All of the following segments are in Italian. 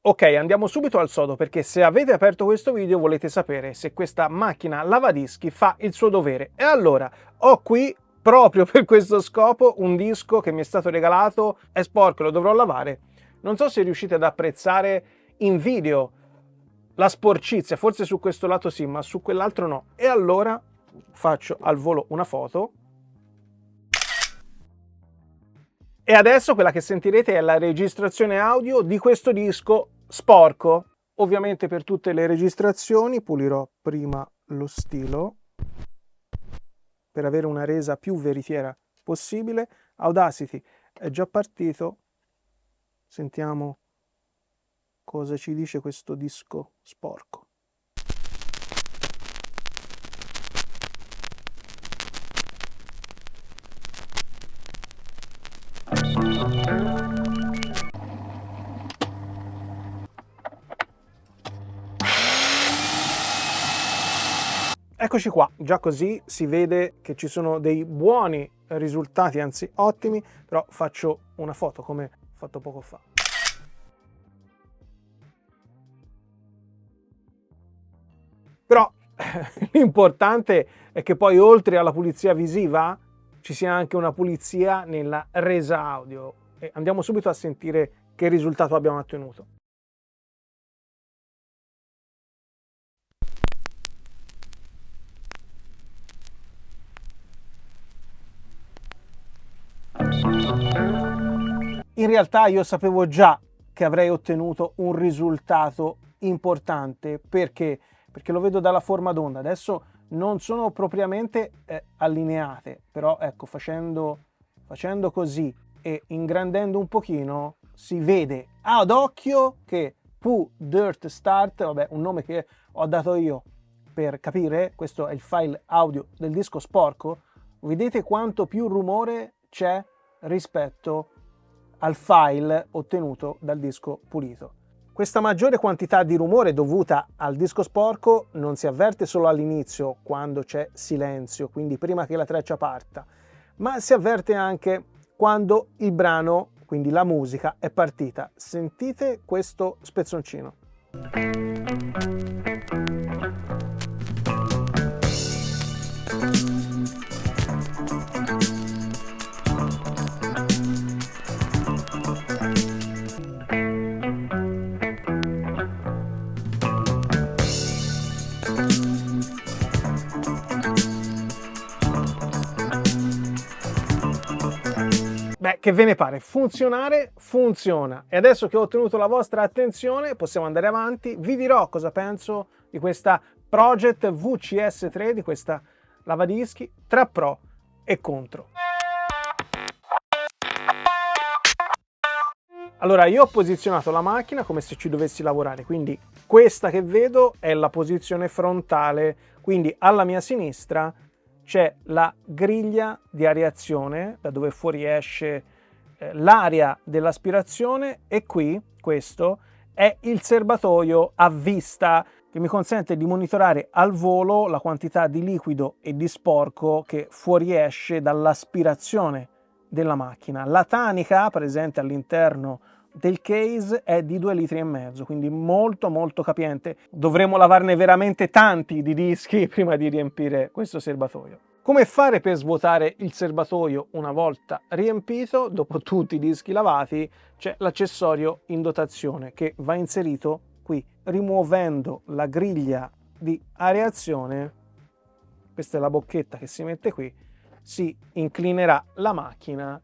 Ok, andiamo subito al sodo perché se avete aperto questo video volete sapere se questa macchina lavadischi fa il suo dovere. E allora, ho qui, proprio per questo scopo, un disco che mi è stato regalato, è sporco, lo dovrò lavare. Non so se riuscite ad apprezzare in video la sporcizia, forse su questo lato sì, ma su quell'altro no. E allora faccio al volo una foto. E adesso quella che sentirete è la registrazione audio di questo disco sporco. Ovviamente per tutte le registrazioni pulirò prima lo stilo per avere una resa più veritiera possibile. Audacity è già partito. Sentiamo cosa ci dice questo disco sporco. Eccoci qua, già così si vede che ci sono dei buoni risultati, anzi ottimi, però faccio una foto come ho fatto poco fa. Però l'importante è che poi oltre alla pulizia visiva ci sia anche una pulizia nella resa audio. E andiamo subito a sentire che risultato abbiamo ottenuto. In realtà io sapevo già che avrei ottenuto un risultato importante perché lo vedo dalla forma d'onda. Adesso non sono propriamente allineate, però ecco, facendo così e ingrandendo un pochino si vede ad occhio che Poo Dirt Start, vabbè, un nome che ho dato io per capire, questo è il file audio del disco sporco. Vedete quanto più rumore c'è rispetto al file ottenuto dal disco pulito. Questa maggiore quantità di rumore dovuta al disco sporco non si avverte solo all'inizio, quando c'è silenzio, quindi prima che la traccia parta, ma si avverte anche quando il brano, quindi la musica, è partita. Sentite questo spezzoncino. Beh, che ve ne pare? Funzionare? Funziona. E adesso che ho ottenuto la vostra attenzione, possiamo andare avanti. Vi dirò cosa penso di questa Project VCS3, di questa lavadischi, tra pro e contro. Allora, io ho posizionato la macchina come se ci dovessi lavorare, quindi questa che vedo è la posizione frontale, quindi alla mia sinistra c'è la griglia di areazione da dove fuoriesce l'aria dell'aspirazione e qui, questo, è il serbatoio a vista che mi consente di monitorare al volo la quantità di liquido e di sporco che fuoriesce dall'aspirazione della macchina. La tanica presente all'interno del case è di 2,5 litri, quindi molto molto capiente. Dovremo lavarne veramente tanti di dischi prima di riempire questo serbatoio. Come fare per svuotare il serbatoio una volta riempito? Dopo tutti i dischi lavati c'è l'accessorio in dotazione che va inserito qui, rimuovendo la griglia di areazione. Questa è la bocchetta che si mette qui, si inclinerà la macchina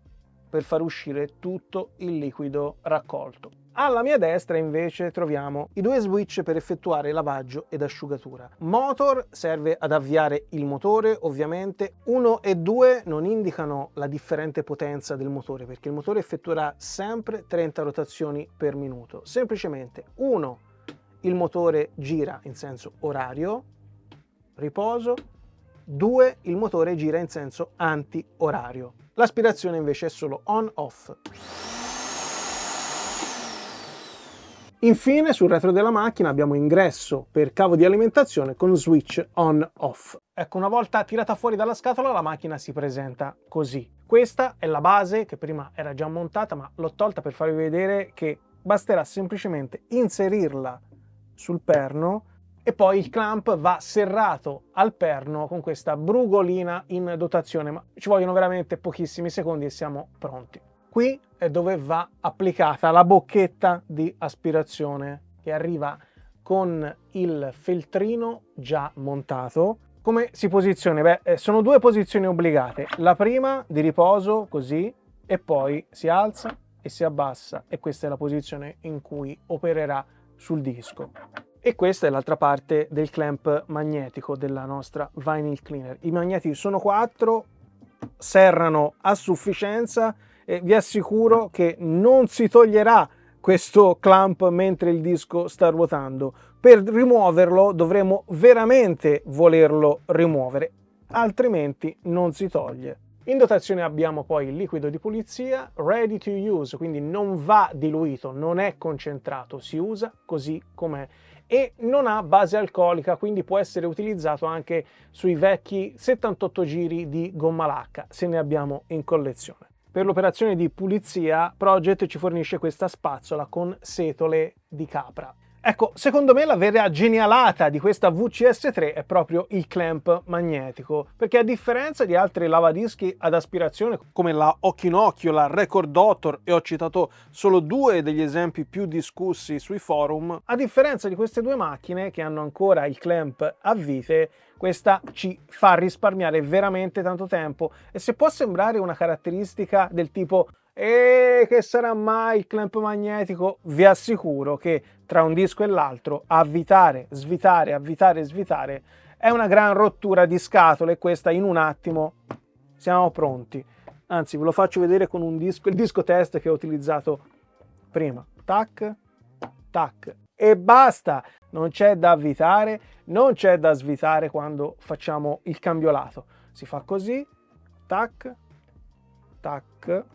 per far uscire tutto il liquido raccolto. Alla mia destra invece troviamo i due switch per effettuare lavaggio ed asciugatura. Motor serve ad avviare il motore, ovviamente 1 e 2 non indicano la differente potenza del motore perché il motore effettuerà sempre 30 rotazioni per minuto. Semplicemente 1 il motore gira in senso orario, riposo, 2 il motore gira in senso anti-orario. L'aspirazione invece è solo on-off. Infine sul retro della macchina abbiamo ingresso per cavo di alimentazione con switch on-off. Ecco, una volta tirata fuori dalla scatola la macchina si presenta così. Questa è la base che prima era già montata ma l'ho tolta per farvi vedere che basterà semplicemente inserirla sul perno e poi il clamp va serrato al perno con questa brugolina in dotazione, ma ci vogliono veramente pochissimi secondi e siamo pronti. Qui è dove va applicata la bocchetta di aspirazione che arriva con il feltrino già montato. Come si posiziona? Beh, sono due posizioni obbligate. La prima di riposo, così, e poi si alza e si abbassa, e questa è la posizione in cui opererà sul disco. E questa è l'altra parte del clamp magnetico della nostra vinyl cleaner. I magneti sono 4, serrano a sufficienza e vi assicuro che non si toglierà questo clamp mentre il disco sta ruotando. Per rimuoverlo dovremo veramente volerlo rimuovere, altrimenti non si toglie. In dotazione abbiamo poi il liquido di pulizia ready to use, quindi non va diluito, non è concentrato, si usa così com'è e non ha base alcolica, quindi può essere utilizzato anche sui vecchi 78 giri di gomma lacca, se ne abbiamo in collezione. Per l'operazione di pulizia Project ci fornisce questa spazzola con setole di capra. Ecco, secondo me la vera genialata di questa VCS3 è proprio il clamp magnetico, perché a differenza di altri lavadischi ad aspirazione come la Ochinocchio, la Record Doctor, e ho citato solo due degli esempi più discussi sui forum, a differenza di queste due macchine che hanno ancora il clamp a vite, questa ci fa risparmiare veramente tanto tempo. E se può sembrare una caratteristica del tipo e che sarà mai il clamp magnetico, vi assicuro che tra un disco e l'altro avvitare, svitare, avvitare, svitare è una gran rottura di scatole, e questa in un attimo siamo pronti. Anzi, ve lo faccio vedere con un disco, il disco test che ho utilizzato prima. Tac, tac, e basta! Non c'è da avvitare, non c'è da svitare quando facciamo il cambiolato. Si fa così, tac, tac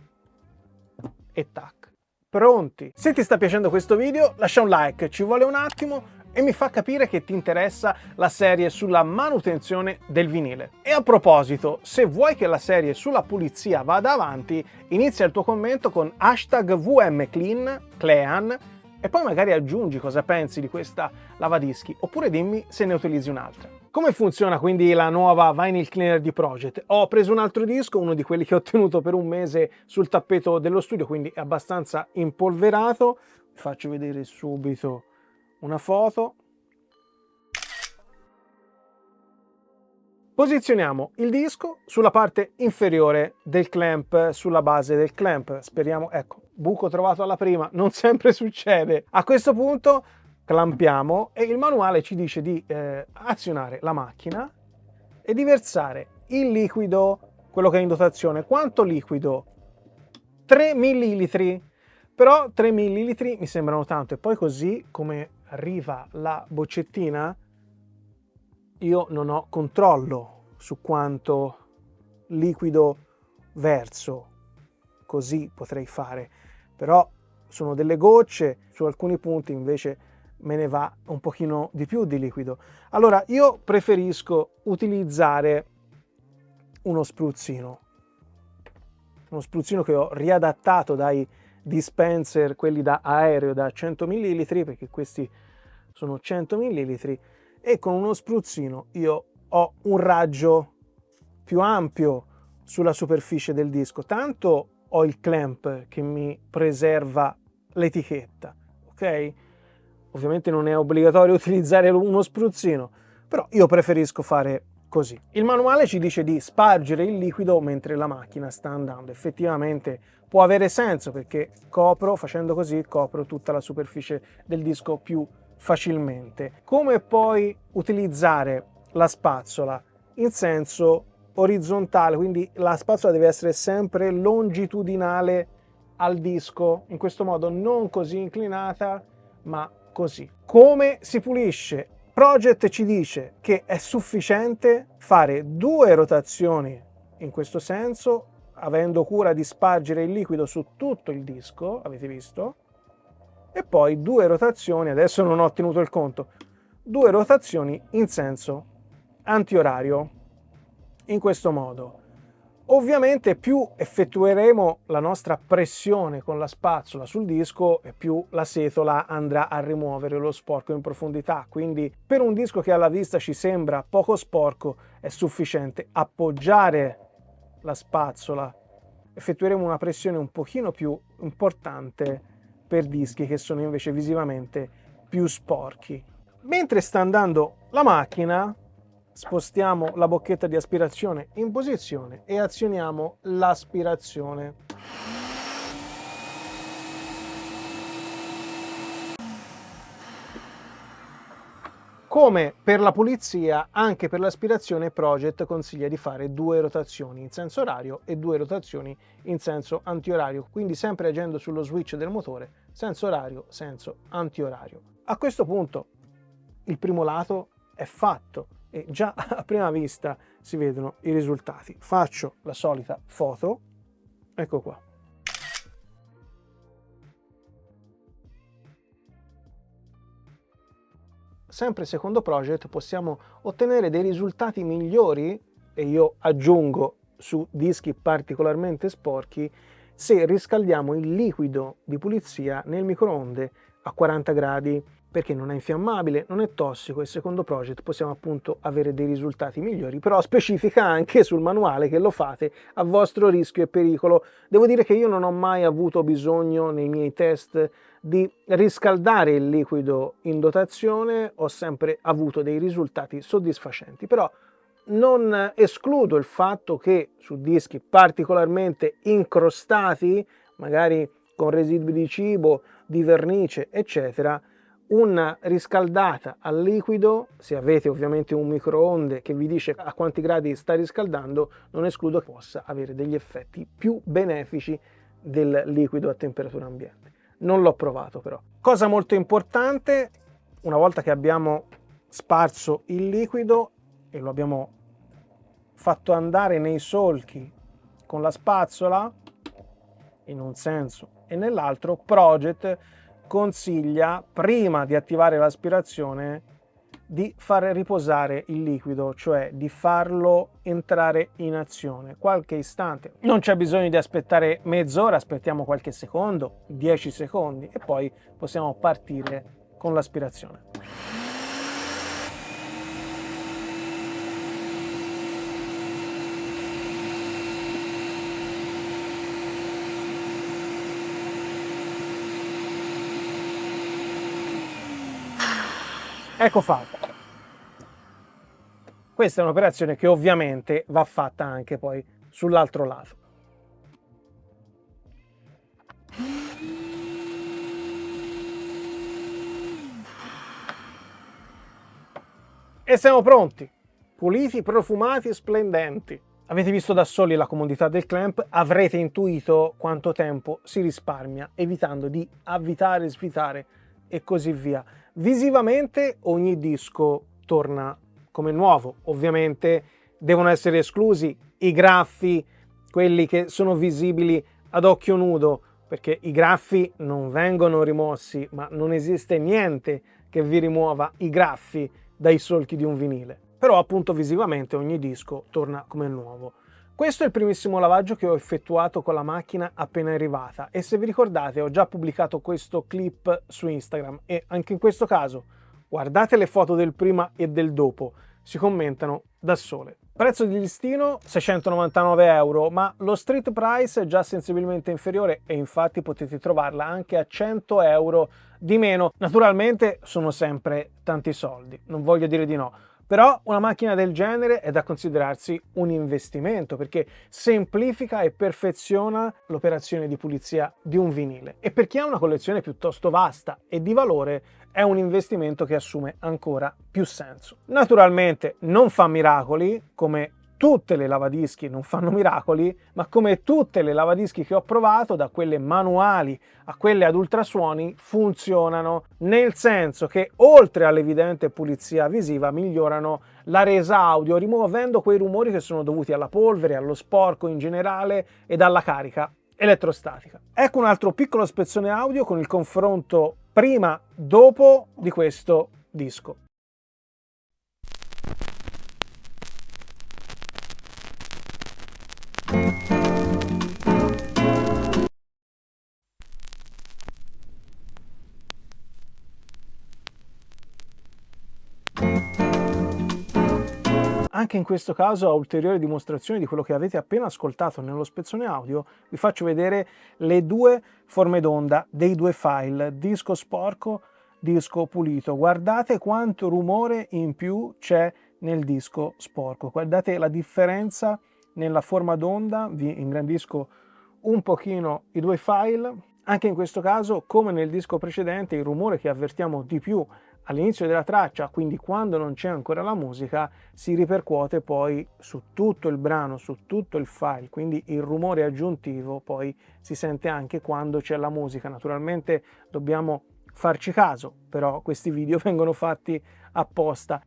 e tac. Pronti! Se ti sta piacendo questo video, lascia un like, ci vuole un attimo e mi fa capire che ti interessa la serie sulla manutenzione del vinile. E a proposito, se vuoi che la serie sulla pulizia vada avanti, inizia il tuo commento con #VMClean, e poi magari aggiungi cosa pensi di questa lavadischi, oppure dimmi se ne utilizzi un'altra. Come funziona quindi la nuova vinyl cleaner di Project? Ho preso un altro disco, uno di quelli che ho tenuto per un mese sul tappeto dello studio, quindi è abbastanza impolverato. Vi faccio vedere subito una foto. Posizioniamo il disco sulla parte inferiore del clamp, sulla base del clamp. Speriamo, ecco, buco trovato alla prima, non sempre succede. A questo punto clampiamo e il manuale ci dice di azionare la macchina e di versare il liquido, quello che è in dotazione. Quanto liquido? 3 ml. Però 3 ml mi sembrano tanto, e poi così come arriva la boccettina io non ho controllo su quanto liquido verso, così potrei fare, però sono delle gocce, su alcuni punti invece me ne va un pochino di più di liquido. Allora io preferisco utilizzare uno spruzzino che ho riadattato dai dispenser, quelli da aereo da 100 ml, perché questi sono 100 ml, e con uno spruzzino io ho un raggio più ampio sulla superficie del disco, tanto ho il clamp che mi preserva l'etichetta, ok? Ovviamente non è obbligatorio utilizzare uno spruzzino, però io preferisco fare così. Il manuale ci dice di spargere il liquido mentre la macchina sta andando. Effettivamente può avere senso, perché facendo così copro tutta la superficie del disco più facilmente. Come poi utilizzare la spazzola in senso orizzontale, quindi la spazzola deve essere sempre longitudinale al disco, in questo modo non così inclinata ma così. Come si pulisce? Project ci dice che è sufficiente fare 2 rotazioni in questo senso, avendo cura di spargere il liquido su tutto il disco, avete visto? E poi 2 rotazioni, adesso non ho tenuto il conto, 2 rotazioni in senso antiorario, in questo modo. Ovviamente più effettueremo la nostra pressione con la spazzola sul disco e più la setola andrà a rimuovere lo sporco in profondità, quindi per un disco che alla vista ci sembra poco sporco è sufficiente appoggiare la spazzola. Effettueremo una pressione un pochino più importante per dischi che sono invece visivamente più sporchi. Mentre sta andando la macchina, spostiamo la bocchetta di aspirazione in posizione e azioniamo l'aspirazione. Come per la pulizia, anche per l'aspirazione Project consiglia di fare 2 rotazioni in senso orario e 2 rotazioni in senso antiorario, quindi sempre agendo sullo switch del motore, senso orario, senso antiorario. A questo punto il primo lato è fatto e già a prima vista si vedono i risultati. Faccio la solita foto, ecco qua. Sempre secondo Project possiamo ottenere dei risultati migliori, e io aggiungo su dischi particolarmente sporchi, se riscaldiamo il liquido di pulizia nel microonde a 40 gradi, perché non è infiammabile, non è tossico e secondo Project possiamo appunto avere dei risultati migliori, però specifica anche sul manuale che lo fate a vostro rischio e pericolo. Devo dire che io non ho mai avuto bisogno nei miei test di riscaldare il liquido in dotazione, ho sempre avuto dei risultati soddisfacenti, però non escludo il fatto che su dischi particolarmente incrostati, magari con residui di cibo, di vernice, eccetera, una riscaldata al liquido, se avete ovviamente un microonde che vi dice a quanti gradi sta riscaldando, non escludo che possa avere degli effetti più benefici del liquido a temperatura ambiente. Non l'ho provato però. Cosa molto importante, una volta che abbiamo sparso il liquido e lo abbiamo fatto andare nei solchi con la spazzola, in un senso e nell'altro, Project consiglia, prima di attivare l'aspirazione, di far riposare il liquido, cioè di farlo entrare in azione qualche istante. Non c'è bisogno di aspettare mezz'ora, aspettiamo qualche secondo, 10 secondi e poi possiamo partire con l'aspirazione. Ecco fatto. Questa è un'operazione che ovviamente va fatta anche poi sull'altro lato. E siamo pronti, puliti, profumati e splendenti. Avete visto da soli la comodità del clamp, avrete intuito quanto tempo si risparmia evitando di avvitare, svitare e così via. Visivamente ogni disco torna come nuovo, ovviamente devono essere esclusi i graffi, quelli che sono visibili ad occhio nudo, perché i graffi non vengono rimossi, ma non esiste niente che vi rimuova i graffi dai solchi di un vinile. Però appunto visivamente ogni disco torna come nuovo. Questo è il primissimo lavaggio che ho effettuato con la macchina appena arrivata e se vi ricordate ho già pubblicato questo clip su Instagram e anche in questo caso guardate le foto del prima e del dopo, si commentano da sole. Prezzo di listino 699 euro, ma lo street price è già sensibilmente inferiore e infatti potete trovarla anche a 100 euro di meno. Naturalmente sono sempre tanti soldi, non voglio dire di no. Però una macchina del genere è da considerarsi un investimento perché semplifica e perfeziona l'operazione di pulizia di un vinile. E per chi ha una collezione piuttosto vasta e di valore è un investimento che assume ancora più senso. Naturalmente non fa miracoli, come tutte le lavadischi non fanno miracoli, ma come tutte le lavadischi che ho provato, da quelle manuali a quelle ad ultrasuoni, funzionano, nel senso che oltre all'evidente pulizia visiva migliorano la resa audio, rimuovendo quei rumori che sono dovuti alla polvere, allo sporco in generale ed alla carica elettrostatica. Ecco un altro piccolo spezzone audio con il confronto prima-dopo di questo disco. Anche in questo caso, a ulteriore dimostrazione di quello che avete appena ascoltato nello spezzone audio, vi faccio vedere le due forme d'onda dei due file, disco sporco, disco pulito. Guardate quanto rumore in più c'è nel disco sporco, guardate la differenza nella forma d'onda. Vi ingrandisco un pochino i due file. Anche in questo caso, come nel disco precedente, il rumore che avvertiamo di più all'inizio della traccia, quindi quando non c'è ancora la musica, si ripercuote poi su tutto il brano, su tutto il file, quindi il rumore aggiuntivo poi si sente anche quando c'è la musica. Naturalmente dobbiamo farci caso, però questi video vengono fatti apposta.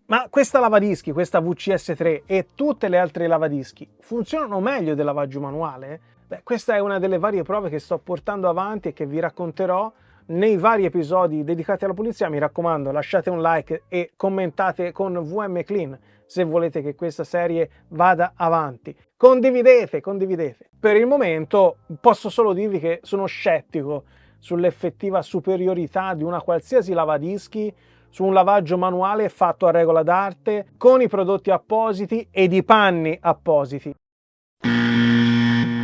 Ma questa lavadischi, questa VCS3 e tutte le altre lavadischi funzionano meglio del lavaggio manuale? Beh, questa è una delle varie prove che sto portando avanti e che vi racconterò nei vari episodi dedicati alla pulizia. Mi raccomando, lasciate un like e commentate con VM Clean se volete che questa serie vada avanti. Condividete, condividete. Per il momento posso solo dirvi che sono scettico sull'effettiva superiorità di una qualsiasi lavadischi su un lavaggio manuale fatto a regola d'arte, con i prodotti appositi ed i panni appositi.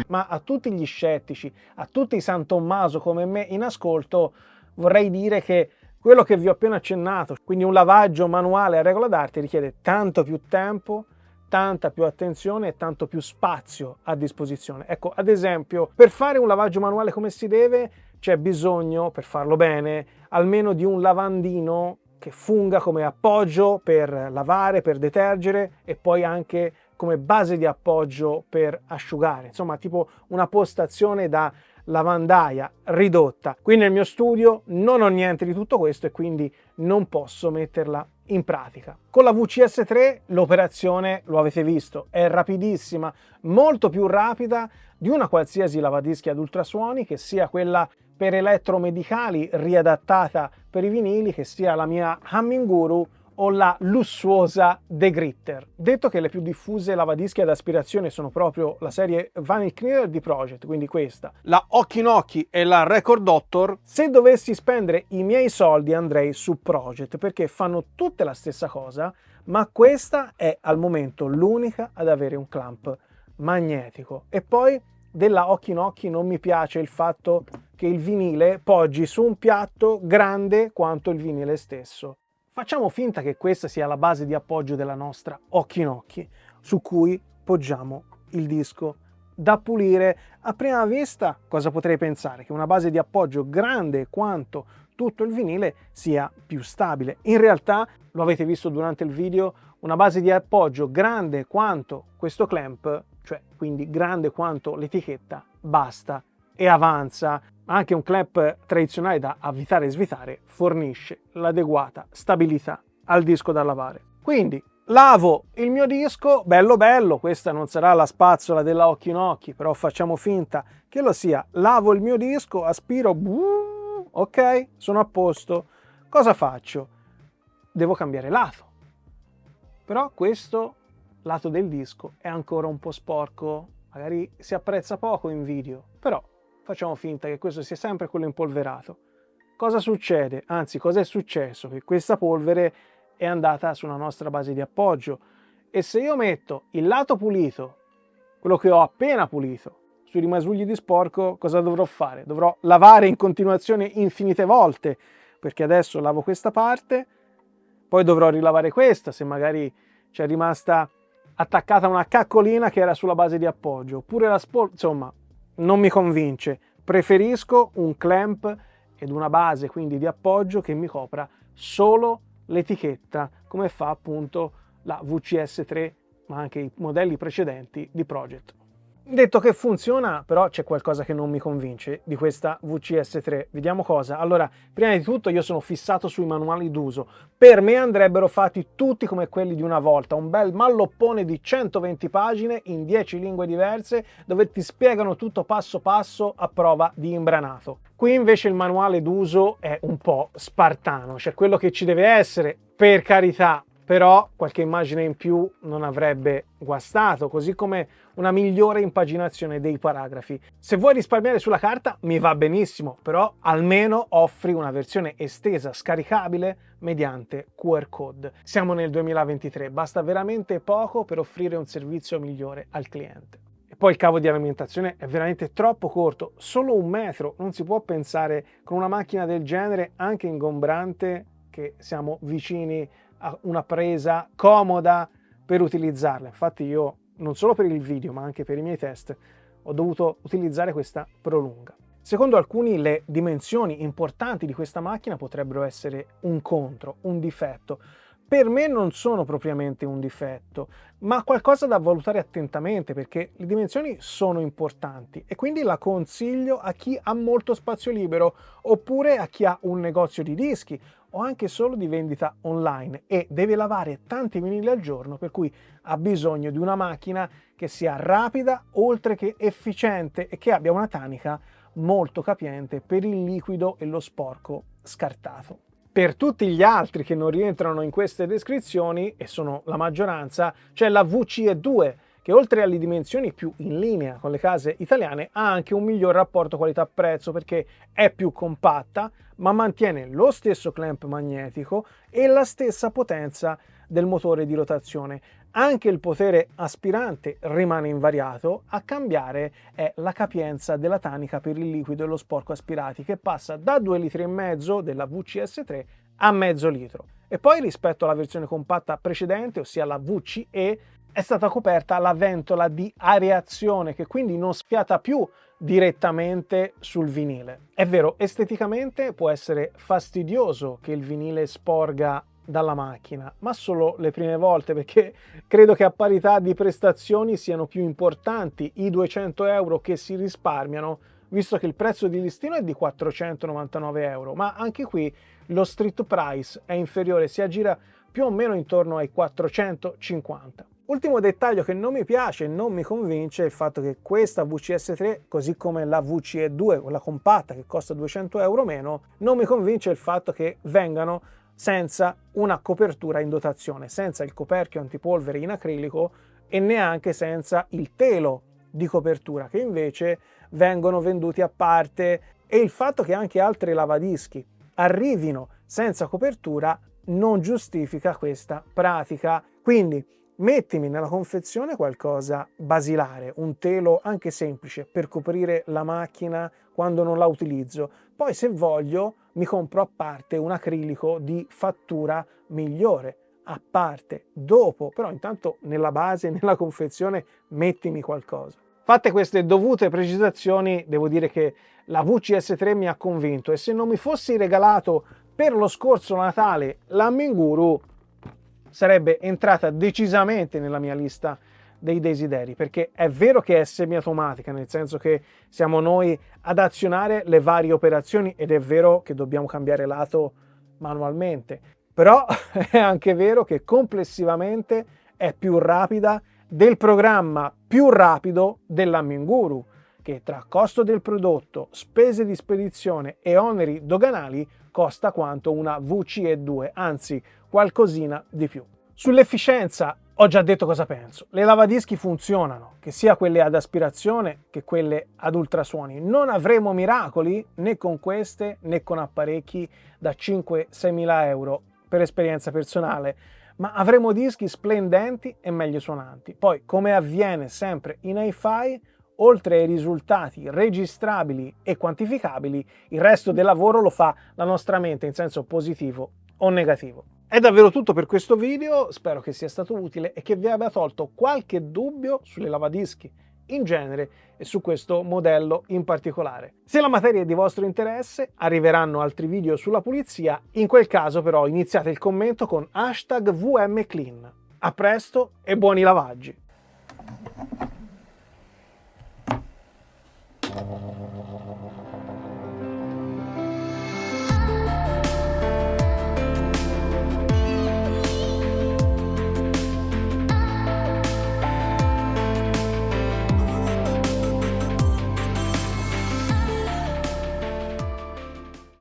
Ma a tutti gli scettici, a tutti i San Tommaso come me in ascolto, vorrei dire che quello che vi ho appena accennato, quindi un lavaggio manuale a regola d'arte, richiede tanto più tempo, tanta più attenzione e tanto più spazio a disposizione. Ecco, ad esempio, per fare un lavaggio manuale come si deve, c'è bisogno, per farlo bene, almeno di un lavandino che funga come appoggio per lavare, per detergere e poi anche come base di appoggio per asciugare, insomma tipo una postazione da lavandaia ridotta. Qui nel mio studio non ho niente di tutto questo e quindi non posso metterla in pratica. Con la VCS3 l'operazione, lo avete visto, è rapidissima, molto più rapida di una qualsiasi lavadischi ad ultrasuoni, che sia quella per elettromedicali riadattata per i vinili, che sia la mia Hamming Guru o la lussuosa The Gritter. Detto che le più diffuse lavadischi ad aspirazione sono proprio la serie Vinyl Cleaner di Project, quindi questa, la Okinoki e la Record Doctor, se dovessi spendere i miei soldi andrei su Project, perché fanno tutte la stessa cosa, ma questa è al momento l'unica ad avere un clamp magnetico. E poi della Okinoki non mi piace il fatto che il vinile poggi su un piatto grande quanto il vinile stesso. Facciamo finta che questa sia la base di appoggio della nostra Okinoki, su cui poggiamo il disco da pulire. A prima vista cosa potrei pensare? Che una base di appoggio grande quanto tutto il vinile sia più stabile. In realtà, lo avete visto durante il video, una base di appoggio grande quanto questo clamp, cioè quindi grande quanto l'etichetta, basta e avanza. Anche un clamp tradizionale da avvitare e svitare fornisce l'adeguata stabilità al disco da lavare. Quindi lavo il mio disco, bello bello, questa non sarà la spazzola della Okinoki, però facciamo finta che lo sia. Lavo il mio disco, aspiro, ok, sono a posto. Cosa faccio? Devo cambiare lato. Però questo lato del disco è ancora un po' sporco, magari si apprezza poco in video, però facciamo finta che questo sia sempre quello impolverato. Cosa succede? Anzi, cosa è successo? Che questa polvere è andata sulla nostra base di appoggio e se io metto il lato pulito, quello che ho appena pulito, sui rimasugli di sporco, cosa dovrò fare? Dovrò lavare in continuazione infinite volte, perché adesso lavo questa parte, poi dovrò rilavare questa, se magari c'è rimasta attaccata una caccolina che era sulla base di appoggio, oppure la spolvere, insomma, non mi convince. Preferisco un clamp ed una base quindi di appoggio che mi copra solo l'etichetta, come fa appunto la VCS3, ma anche i modelli precedenti di Project. Detto che funziona, però c'è qualcosa che non mi convince di questa VCS3. Vediamo cosa. Allora, prima di tutto io sono fissato sui manuali d'uso. Per me andrebbero fatti tutti come quelli di una volta, un bel malloppone di 120 pagine in 10 lingue diverse, dove ti spiegano tutto passo passo a prova di imbranato. Qui invece il manuale d'uso è un po' spartano, cioè quello che ci deve essere Per carità, però qualche immagine in più non avrebbe guastato, così come una migliore impaginazione dei paragrafi. Se vuoi risparmiare sulla carta mi va benissimo, però almeno offri una versione estesa scaricabile mediante QR code. Siamo nel 2023, basta veramente poco per offrire un servizio migliore al cliente. E poi il cavo di alimentazione è veramente troppo corto, solo 1 metro, non si può pensare con una macchina del genere, anche ingombrante, che siamo vicini a una presa comoda per utilizzarla. Infatti io, non solo per il video, ma anche per i miei test, ho dovuto utilizzare questa prolunga. Secondo alcuni le dimensioni importanti di questa macchina potrebbero essere un contro, un difetto. Per me non sono propriamente un difetto, ma qualcosa da valutare attentamente perché le dimensioni sono importanti e quindi la consiglio a chi ha molto spazio libero oppure a chi ha un negozio di dischi o anche solo di vendita online e deve lavare tanti vinili al giorno, per cui ha bisogno di una macchina che sia rapida oltre che efficiente e che abbia una tanica molto capiente per il liquido e lo sporco scartato. Per tutti gli altri che non rientrano in queste descrizioni, e sono la maggioranza, c'è la VCE2, che oltre alle dimensioni più in linea con le case italiane ha anche un miglior rapporto qualità-prezzo perché è più compatta, ma mantiene lo stesso clamp magnetico e la stessa potenza del motore di rotazione. Anche il potere aspirante rimane invariato, a cambiare è la capienza della tanica per il liquido e lo sporco aspirati che passa da 2,5 litri della VCS3 a mezzo litro. E poi rispetto alla versione compatta precedente, ossia la VCE, è stata coperta la ventola di areazione che quindi non sfiata più direttamente sul vinile. È vero, esteticamente può essere fastidioso che il vinile sporga dalla macchina, ma solo le prime volte perché credo che a parità di prestazioni siano più importanti i 200 euro che si risparmiano, visto che il prezzo di listino è di 499 euro, ma anche qui lo street price è inferiore, si aggira più o meno intorno ai 450. Ultimo dettaglio che non mi piace e non mi convince è il fatto che questa VCS3, così come la VCE2, quella compatta che costa 200 euro meno, non mi convince il fatto che vengano senza una copertura in dotazione, senza il coperchio antipolvere in acrilico e neanche senza il telo di copertura, che invece vengono venduti a parte, e il fatto che anche altri lavadischi arrivino senza copertura non giustifica questa pratica. Quindi mettimi nella confezione qualcosa basilare, un telo anche semplice per coprire la macchina quando non la utilizzo. Poi se voglio mi compro a parte un acrilico di fattura migliore, a parte, dopo, però intanto nella base, nella confezione mettimi qualcosa. Fatte queste dovute precisazioni, devo dire che la VCS3 mi ha convinto e se non mi fossi regalato per lo scorso Natale la Minguru sarebbe entrata decisamente nella mia lista dei desideri, perché è vero che è semiautomatica, nel senso che siamo noi ad azionare le varie operazioni ed è vero che dobbiamo cambiare lato manualmente, però è anche vero che complessivamente è più rapida del programma più rapido della Minguru, che tra costo del prodotto, spese di spedizione e oneri doganali costa quanto una VCE2, anzi qualcosina di più. Sull'efficienza ho già detto cosa penso. Le lavadischi funzionano, che sia quelle ad aspirazione che quelle ad ultrasuoni. Non avremo miracoli né con queste né con apparecchi da 5-6 mila euro per esperienza personale, ma avremo dischi splendenti e meglio suonanti. Poi, come avviene sempre in hi-fi, oltre ai risultati registrabili e quantificabili, il resto del lavoro lo fa la nostra mente in senso positivo o negativo. È davvero tutto per questo video, spero che sia stato utile e che vi abbia tolto qualche dubbio sulle lavadischi in genere e su questo modello in particolare. Se la materia è di vostro interesse, arriveranno altri video sulla pulizia, in quel caso però iniziate il commento con #VMClean. A presto e buoni lavaggi!